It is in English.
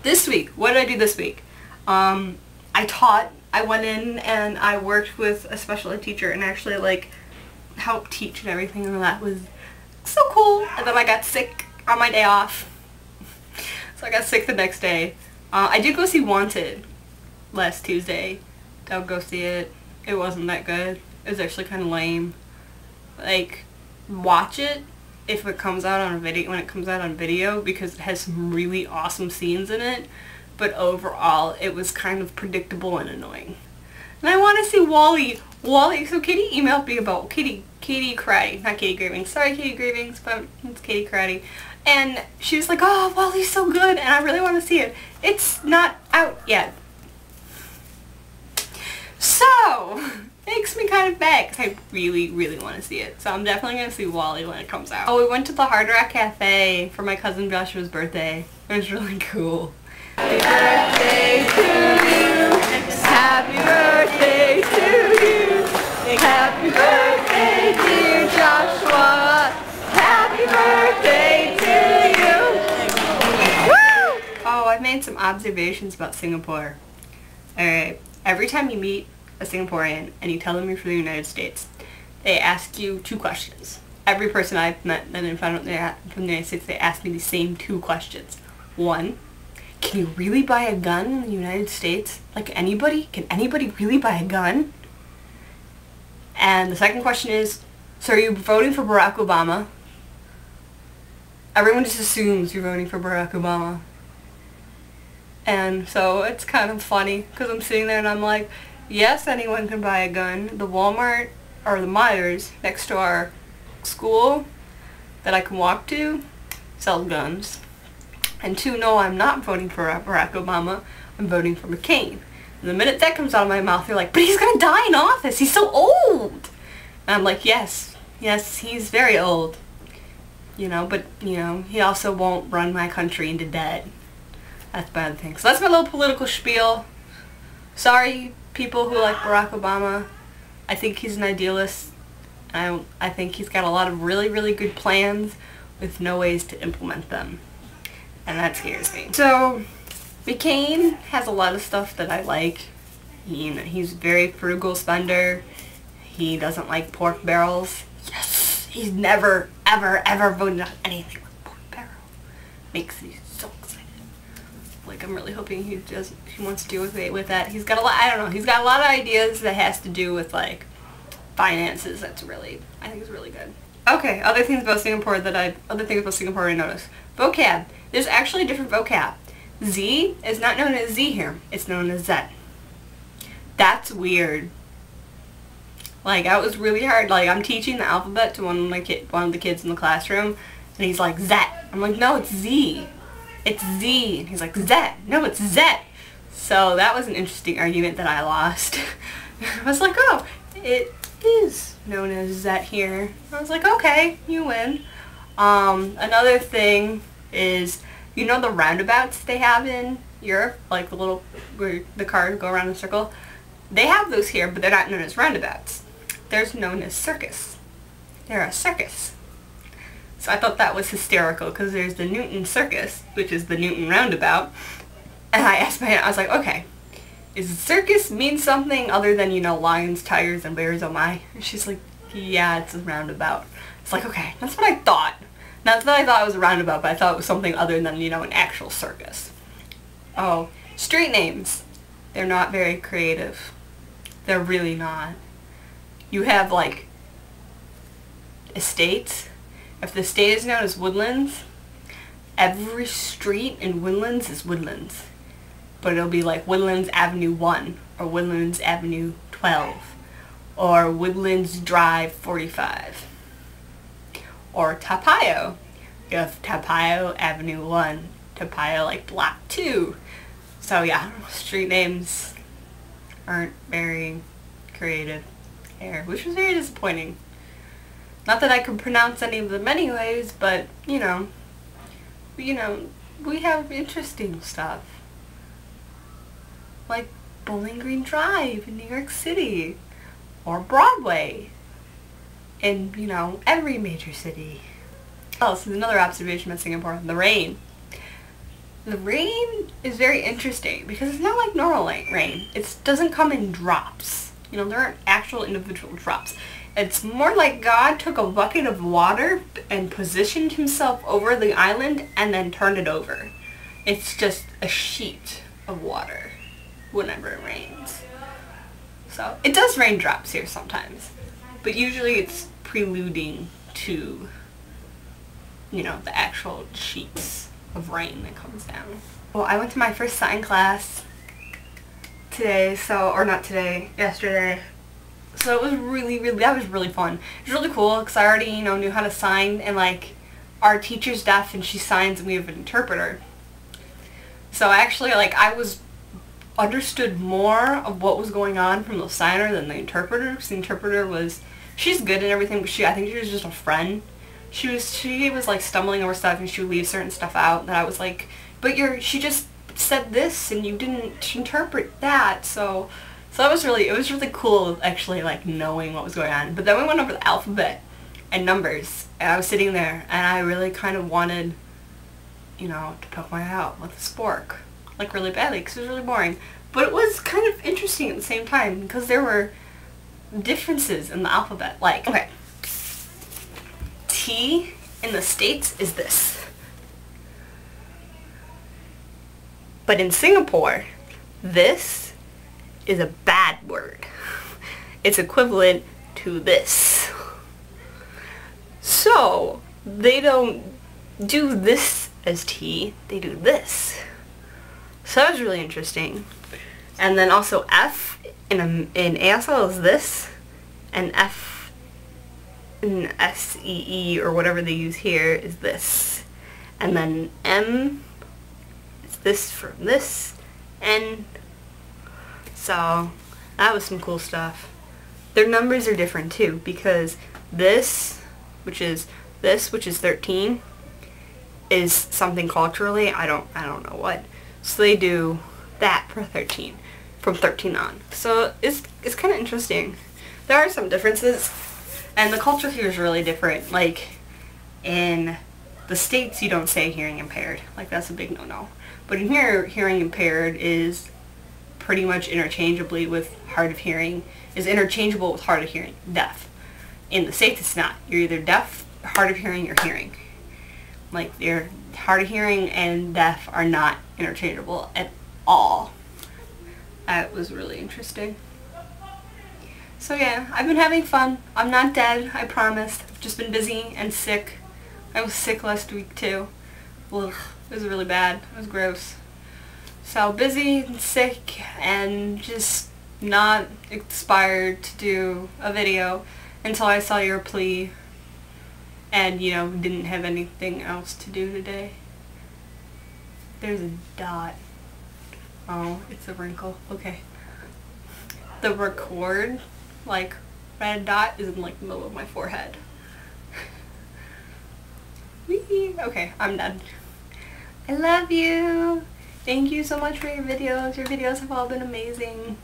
This week, what did I do this week? I went in and I worked with a special ed teacher and actually like helped teach and everything, and that was so cool. And then I got sick on my day off. So I got sick the next day. I did go see Wanted last Tuesday. I'll go see it. It wasn't that good. It was actually kind of lame. Like, watch it if it comes out on video, when it comes out on video, because it has some really awesome scenes in it. But overall, it was kind of predictable and annoying. And I want to see Wally. So Katie emailed me about Katie Karate, not Katie Grieving. Sorry, Katie Grievings, but it's Katie Karate. And she was like, "Oh, Wally's so good, and I really want to see it." It's not out yet. So, makes me kind of bad because I really, really want to see it. So I'm definitely going to see Wally when it comes out. Oh, we went to the Hard Rock Cafe for my cousin Joshua's birthday. It was really cool. Happy birthday to you. Happy birthday to you. Happy birthday, dear Joshua. Happy birthday to you. Woo! Oh, I've made some observations about Singapore. Alright, every time you meet a Singaporean and you tell them you're from the United States, they ask you two questions. Every person I've met and then found out they're from the United States, they ask me the same two questions. One, can you really buy a gun in the United States? Like anybody? Can anybody really buy a gun? And the second question is, so are you voting for Barack Obama? Everyone just assumes you're voting for Barack Obama. And so it's kind of funny because I'm sitting there and I'm like, yes, anyone can buy a gun. The Walmart or the Myers next to our school that I can walk to sells guns. And two, no, I'm not voting for Barack Obama. I'm voting for McCain. And the minute that comes out of my mouth, they're like, but he's going to die in office. He's so old. And I'm like, yes, he's very old. You know, but, you know, he also won't run my country into debt. That's my other thing. So that's my little political spiel. Sorry, people who like Barack Obama. I think he's an idealist. I think he's got a lot of really, really good plans with no ways to implement them. And that scares me. So, McCain has a lot of stuff that I like. He's a very frugal spender. He doesn't like pork barrels. Yes! He's never, ever, ever voted on anything with pork barrel. Makes me so excited. Like, I'm really hoping he wants to do with that. He's got a lot, I don't know, he's got a lot of ideas that has to do with, like, finances. That's really, I think is really good. Okay, other things about Singapore I noticed. Vocab. There's actually a different vocab. Z is not known as Z here. It's known as Z. That's weird. Like, that was really hard. Like, I'm teaching the alphabet to one of the kids in the classroom, and he's like, Z. I'm like, no, it's Z. It's Z. And he's like, Z. No, it's Z. So that was an interesting argument that I lost. I was like, oh, it is known as Z here. I was like, okay, you win. Another thing is, you know the roundabouts they have in Europe, like the little, where the cars go around in a circle? They have those here, but they're not known as roundabouts. They're known as circus. They're a circus. So I thought that was hysterical, because there's the Newton Circus, which is the Newton roundabout, and I asked my aunt, I was like, okay, is circus mean something other than, you know, lions, tigers, and bears, oh my? And she's like, yeah, it's a roundabout. It's like, okay, that's what I thought. Not that I thought it was a roundabout, but I thought it was something other than, you know, an actual circus. Oh, street names. They're not very creative. They're really not. You have, like, estates. If the estate is known as Woodlands, every street in Woodlands is Woodlands. But it'll be like Woodlands Avenue 1, or Woodlands Avenue 12, or Woodlands Drive 45. Or Topaio. You have Topaio Avenue 1, Topaio like Block 2. So yeah, street names aren't very creative here, which was very disappointing. Not that I could pronounce any of them anyways, but you know, we have interesting stuff. Like Bowling Green Drive in New York City, or Broadway in, you know, every major city. Oh, so another observation about Singapore, the rain. The rain is very interesting because it's not like normal rain. It doesn't come in drops. You know, there aren't actual individual drops. It's more like God took a bucket of water and positioned himself over the island and then turned it over. It's just a sheet of water whenever it rains. So it does rain drops here sometimes, but usually it's preluding to, you know, the actual sheets of rain that comes down. Well, I went to my first sign class today, or not today, yesterday. So it was that was really fun. It was really cool because I already, you know, knew how to sign, and like our teacher's deaf and she signs and we have an interpreter. So actually, like, I understood more of what was going on from the signer than the interpreter, because the interpreter she's good and everything, but I think she was just a friend. She was like stumbling over stuff and she would leave certain stuff out that I was like, but she just said this and you didn't interpret that. So it was really cool actually, like, knowing what was going on. But then we went over the alphabet and numbers, and I was sitting there and I really kind of wanted, you know, to poke my eye out with a spork, like, really badly, because it was really boring. But it was kind of interesting at the same time because there were differences in the alphabet. Like, okay, T in the States is this. But in Singapore, this is a bad word. It's equivalent to this. So they don't do this as T, they do this. So that was really interesting. And then also F in ASL is this, and F in SEE or whatever they use here is this. And then M is this from this, N. So that was some cool stuff. Their numbers are different too, because this, which is 13, is something culturally, I don't know what. So they do that for 13, from 13 on. So it's kind of interesting. There are some differences, and the culture here is really different. Like, in the States, you don't say hearing impaired. Like, that's a big no-no. But in here, hearing impaired is pretty much interchangeably with hard of hearing, is interchangeable with hard of hearing, deaf. In the States, it's not. You're either deaf, hard of hearing, or hearing. Like, your hard of hearing and deaf are not interchangeable at all. That was really interesting. So yeah, I've been having fun. I'm not dead, I promise. I've just been busy and sick. I was sick last week too. Ugh, it was really bad. It was gross. So busy and sick and just not inspired to do a video until I saw your plea. And, you know, didn't have anything else to do today. There's a dot. Oh, it's a wrinkle. Okay. The record, like, red dot is in, like, the middle of my forehead. Whee! Okay, I'm done. I love you! Thank you so much for your videos. Your videos have all been amazing.